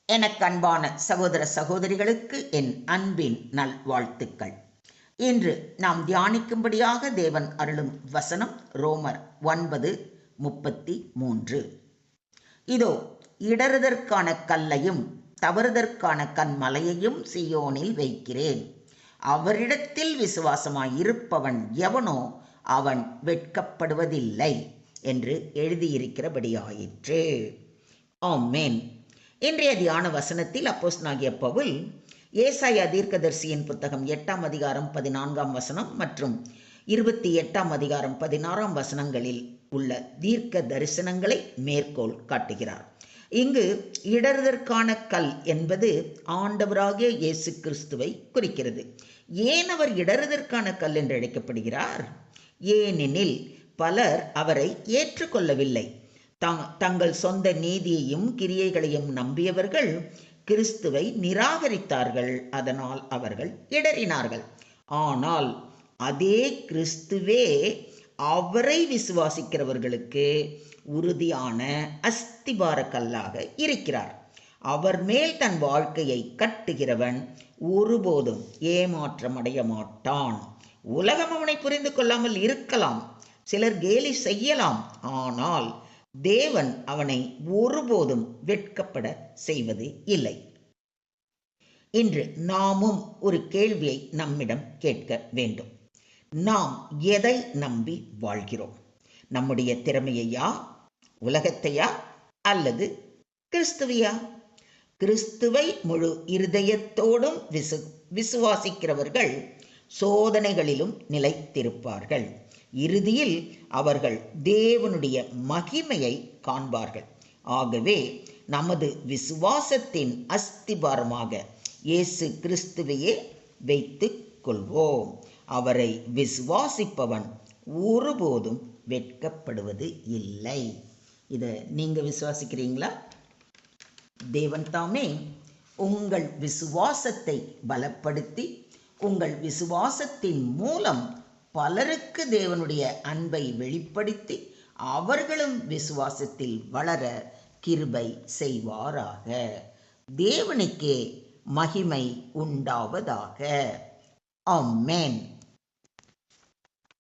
எனக்கு அன்பான சகோதர சகோதரிகளுக்கு என் அன்பின் நல்வாழ்த்துக்கள். இன்று நாம் தியானிக்கும்படியாக தேவன் அருளும் வசனம் ரோமர் 9:33. இதோ இடறுதற்கான கல்லையும் தவறுதற்கான கன்மலையையும் சீயோனில் வைக்கிறேன். அவரிடத்தில் விசுவாசமாயிருப்பவன் எவனோ அவன் வெட்கப்படுவதில்லை என்று எழுதியிருக்கிறபடியாயிற்று. ஆமென். இன்றைய தியான வசனத்தில் அப்போஸ்தலனாகிய பவுல் ஏசாயா தீர்க்கதரிசியின் புத்தகம் 8ஆம் அதிகாரம் 14ஆம் வசனம் மற்றும் 28ஆம் அதிகாரம் 16ஆம் வசனங்களில் உள்ள தீர்க்க தரிசனங்களை மேற்கோள் காட்டுகிறார். இங்கு இடறுதற்கான கல் என்பது ஆண்டவராகிய இயேசு கிறிஸ்துவை குறிக்கிறது. ஏன் அவர் இடறுதற்கான கல் என்று அழைக்கப்படுகிறார்? ஏனெனில் பலர் அவரை ஏற்றுக்கொள்ளவில்லை. தங்கள் சொந்த நீதியையும் கிரியைகளையும் நம்பியவர்கள் கிறிஸ்துவை நிராகரித்தார்கள். அதனால் அவர்கள் இடறினார்கள். ஆனால் அதே கிறிஸ்துவே அவரை விசுவாசிக்கிறவர்களுக்கு உறுதியான அஸ்திபார கல்லாக இருக்கிறார். அவர் மேல் தன் வாழ்க்கையை கட்டுகிறவன் ஒருபோதும் ஏமாற்றமடைய மாட்டான். உலகம் அவனை புரிந்து கொள்ளாமல் இருக்கலாம், சிலர் கேலி செய்யலாம், ஆனால் தேவன் அவனை ஒருபோதும் வெட்கப்பட செய்வது இல்லை. இன்று நாமும் ஒரு கேள்வியை நம்மிடம் கேட்க வேண்டும். நாம் எதை நம்பி வாழ்கிறோம்? நம்முடைய திறமையையா, உலகத்தையா, அல்லது கிறிஸ்துவையா? கிறிஸ்துவை முழு இருதயத்தோடும் விசுவாசிக்கிறவர்கள் சோதனைகளிலும் நிலைத்திருப்பார்கள். இறுதியில் அவர்கள் தேவனுடைய மகிமையை காண்பார்கள். ஆகவே நமது விசுவாசத்தின் அஸ்திபாரமாக இயேசு கிறிஸ்துவையே வைத்துக் கொள்வோம். அவரை விசுவாசிப்பவன் ஒருபோதும் வெட்கப்படுவது இல்லை. இதை நீங்க விசுவாசிக்கிறீங்களா? தேவன் தாமே உங்கள் விசுவாசத்தை பலப்படுத்தி உங்கள் விசுவாசத்தின் மூலம் பலருக்கு தேவனுடைய அன்பை வெளிப்படுத்தி அவர்களும் விசுவாசத்தில் வளர கிருபை செய்வாராக. தேவனுக்கே மகிமை உண்டாவதாக. ஆமென்.